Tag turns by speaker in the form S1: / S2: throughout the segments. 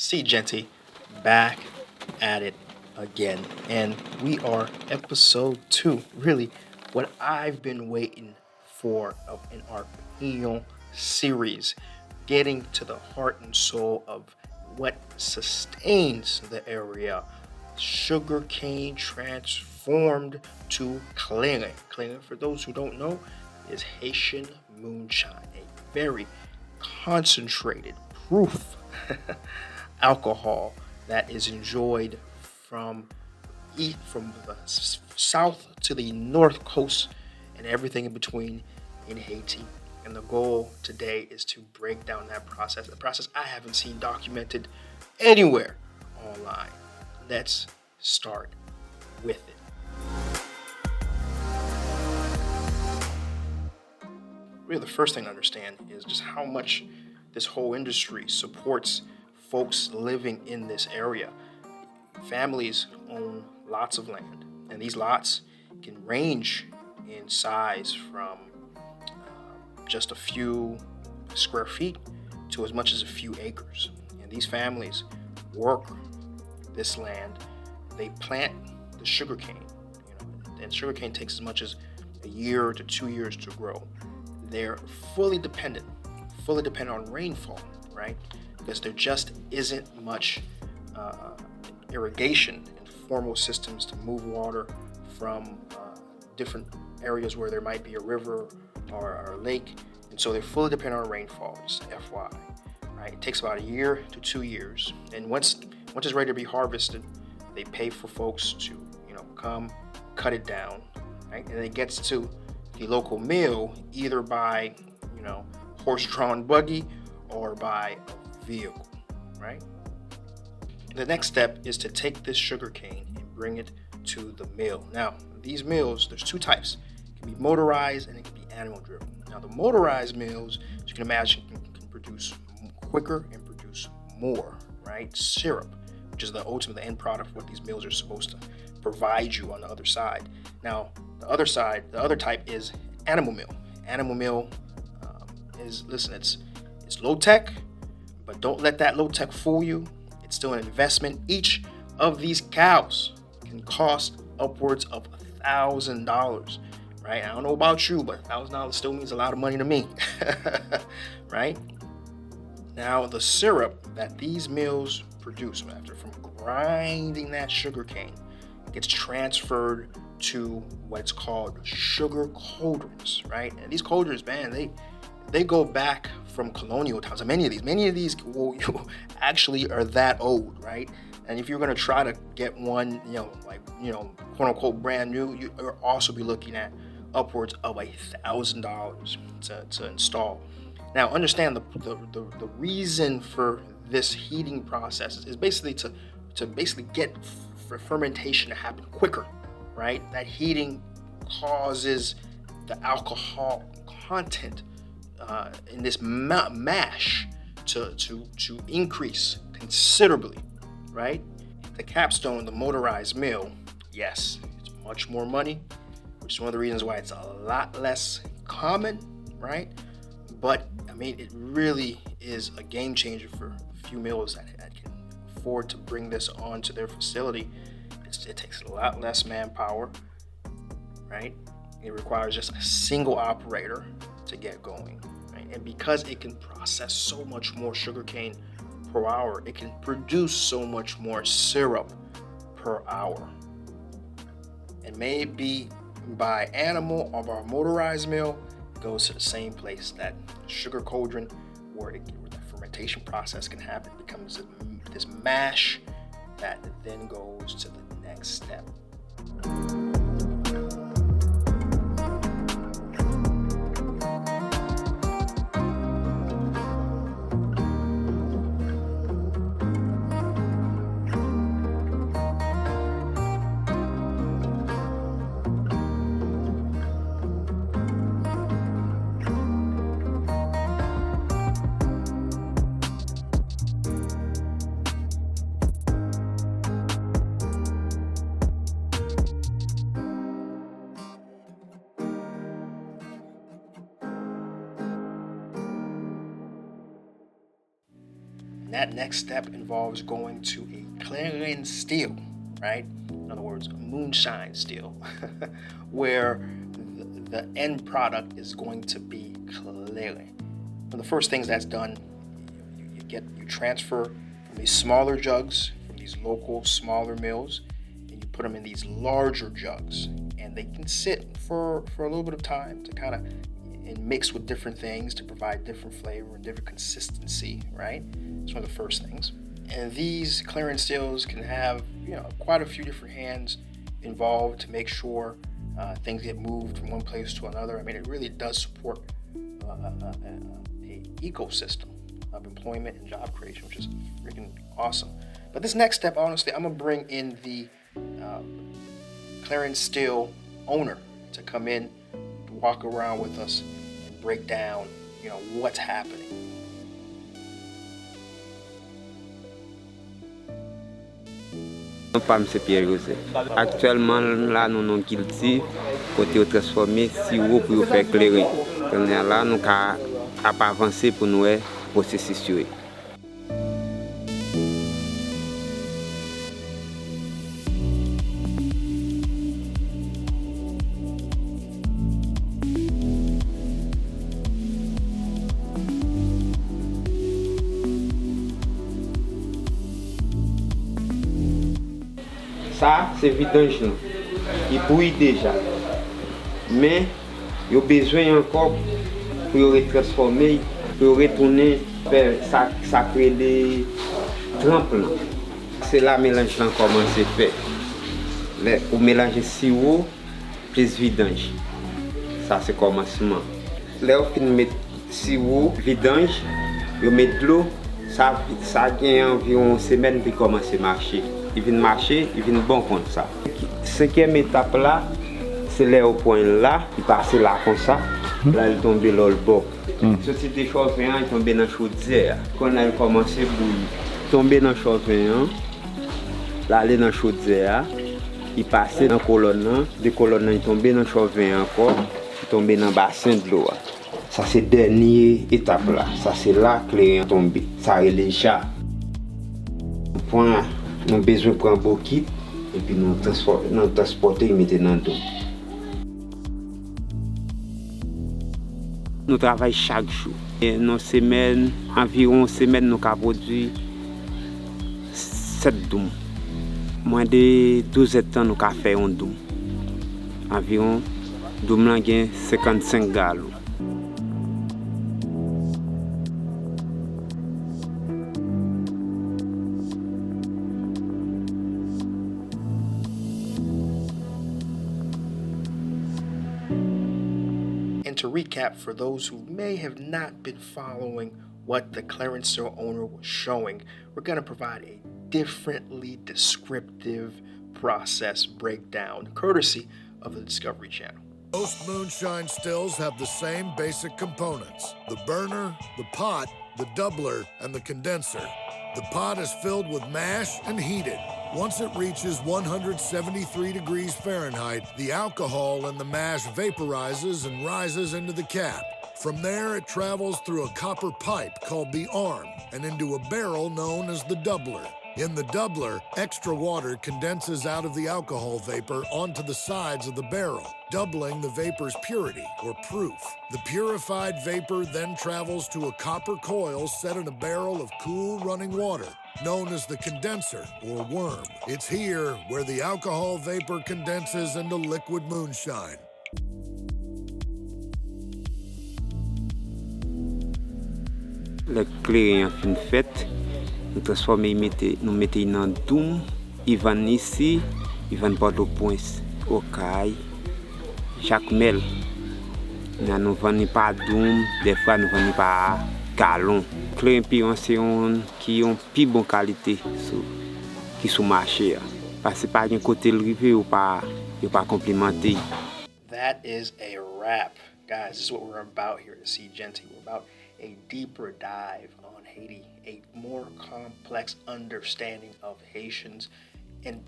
S1: Seejeanty, back at it again. And we are episode 2. Really, what I've been waiting for in our Pignon series, getting to the heart and soul of what sustains the area. Sugarcane transformed to Clairin. Clairin, for those who don't know, is Haitian moonshine, a very concentrated proof alcohol that is enjoyed from from the south to the north coast and everything in between in Haiti. And the goal today is to break down that process, a process I haven't seen documented anywhere online. Let's start with it. Really, the first thing to understand is just how much this whole industry supports folks living in this area. Families own lots of land, and these lots can range in size from just a few square feet to as much as a few acres. And these families work this land. They plant the sugarcane, and sugarcane takes as much as a year to 2 years to grow. They're fully dependent on rainfall, right? Because there just isn't much irrigation and formal systems to move water from different areas where there might be a river or a lake. And so they're fully dependent on rainfall, just FY, right? It takes about a year to 2 years. And once it's ready to be harvested, they pay for folks to, come cut it down, right? And it gets to the local mill either by, horse-drawn buggy or by a vehicle, right? The next step is to take this sugar cane and bring it to the mill. Now, these mills, there's two types. It can be motorized and it can be animal driven. Now, the motorized mills, as you can imagine, can produce quicker and produce more, right? Syrup, which is the ultimate end product of what these mills are supposed to provide you on the other side. Now, the other type is animal mill. Animal mill it's low tech, but don't let that low tech fool you. It's still an investment. Each of these cows can cost upwards of $1,000, right? I don't know about you, but $1,000 still means a lot of money to me, right? Now, the syrup that these mills produce from grinding that sugar cane gets transferred to what's called sugar cauldrons, right? And these cauldrons, man, they go back from colonial times. Many of these actually are that old, right? And if you're going to try to get one, quote unquote brand new, you'll also be looking at upwards of $1,000 to install. Now, understand the reason for this heating process is basically to basically get fermentation to happen quicker, right? That heating causes the alcohol content in this mash to increase considerably, right? The capstone, the motorized mill, yes, it's much more money, which is one of the reasons why it's a lot less common, right? But I mean, it really is a game changer for a few mills that can afford to bring this onto their facility. It takes a lot less manpower, right? It requires just a single operator to get going, right? And because it can process so much more sugarcane per hour, it can produce so much more syrup per hour. And maybe by animal or by motorized mill, it goes to the same place. That sugar cauldron where the fermentation process can happen. It becomes this mash that then goes to the next step. And that next step involves going to a Clairin still, right? In other words, a Moonshine still, where the end product is going to be Clairin. One of the first things that's done, you transfer from these smaller jugs, from these local smaller mills, and you put them in these larger jugs, and they can sit for a little bit of time to kind of and mix with different things to provide different flavor and different consistency, right? It's one of the first things. And these Clairin stills can have, quite a few different hands involved to make sure things get moved from one place to another. I mean, it really does support a ecosystem of employment and job creation, which is freaking awesome. But this next step, honestly, I'm gonna bring in the Clairin still owner to come in, walk around with us, and break down, what's happening.
S2: Pas M. Pierre-José. Actuellement, là, nous avons cultivé, côté transformé, sirop pour faire Clairin. Là, nous avons avancé pour nous processus. Ça, c'est vidange. Il bouille déjà. Mais il y a besoin encore pour le transformer, pour retourner vers ça crée des trempes. C'est là que le mélange commence à faire. Pour mélanger sirop plus vidange. Ça, c'est le commencement. Là, on met sirop, vidange, on met de l'eau, ça gagne environ une semaine pour commencer à marcher. Il vient marcher, il vient bon comme ça. Cinquième étape là, c'est là au point là, il passe là comme ça, là il tombe dans le bord. Ceci des choses il tombe dans la chaudière. Quand il commence à bouillir, tomber dans la chaudière, là il est dans la chaudière, il passe dans la colonne, des colonnes il tombe dans la chaudière encore, il tombe dans le bassin de l'eau. Ça c'est la dernière étape là, ça c'est là que Clairin tombe, ça est déjà. Point. Nous avons besoin de prendre un beau kit et puis nous transporter et mettre dans le dos. Nous travaillons chaque jour. Dans semaine, environ une semaine, nous avons produit 7 doumes. Moins de 12 temps, nous avons fait un doum. Environ, doum a 55 gallons.
S1: To recap, for those who may have not been following what the Clairin still owner was showing, we're going to provide a differently descriptive process breakdown, courtesy of the Discovery Channel.
S3: Most moonshine stills have the same basic components: the burner, the pot, the doubler, and the condenser. The pot is filled with mash and heated. Once it reaches 173 degrees Fahrenheit, the alcohol in the mash vaporizes and rises into the cap. From there, it travels through a copper pipe called the arm and into a barrel known as the doubler. In the doubler, extra water condenses out of the alcohol vapor onto the sides of the barrel, doubling the vapor's purity or proof. The purified vapor then travels to a copper coil set in a barrel of cool running water, known as the condenser or worm. It's here where the alcohol vapor condenses into liquid moonshine.
S2: Le Clairin fin fait, nous transformons, nous mettons dans le doum, ils vendent ici, ils vendent Port-au-Prince, au Caille, Jacmel. Nous ne vendons pas doum, des fois nous ne vendons pas galon. Clairin Pignon, c'est un qui ont plus bonne qualité qui sont marché. Parce que pas un côté rivé ou pas complémenté.
S1: That is a wrap. Guys, this is what we're about here at Seejeanty. We're about a deeper dive on Haiti, a more complex understanding of Haitians, and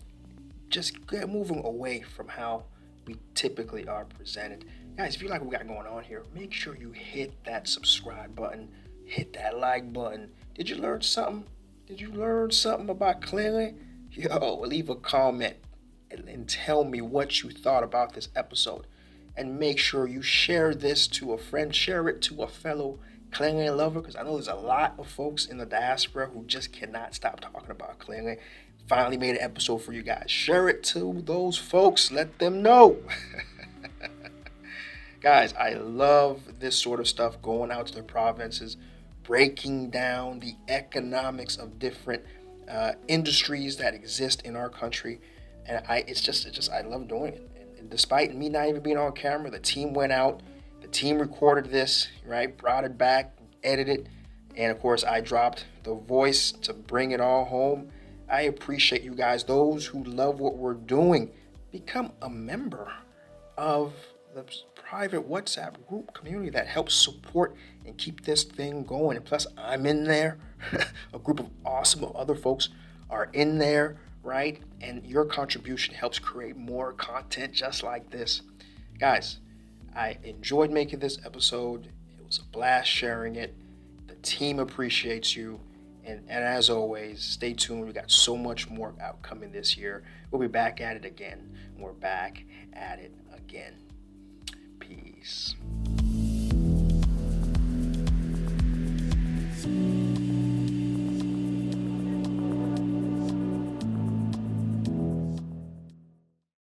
S1: just moving away from how we typically are presented. Guys, if you like what we got going on here, make sure you hit that subscribe button, hit that like button. Did you learn something? Did you learn something about Clairin? Yo, leave a comment and tell me what you thought about this episode. And make sure you share this to a friend, share it to a fellow Clairin lover, because I know there's a lot of folks in the diaspora who just cannot stop talking about Clairin. Finally made an episode for you guys. Share it to those folks. Let them know. Guys, I love this sort of stuff, going out to the provinces, breaking down the economics of different industries that exist in our country. And I love doing it. And despite me not even being on camera, the team went out, the team recorded this, right? Brought it back, edited, and of course I dropped the voice to bring it all home. I appreciate you guys. Those who love what we're doing, become a member of the private WhatsApp group community that helps support and keep this thing going. And plus, I'm in there. A group of awesome other folks are in there, right? And your contribution helps create more content just like this. Guys, I enjoyed making this episode. It was a blast sharing it. The team appreciates you. And as always, stay tuned. We got so much more outcoming this year. We'll be back at it again. We're back at it again. Peace.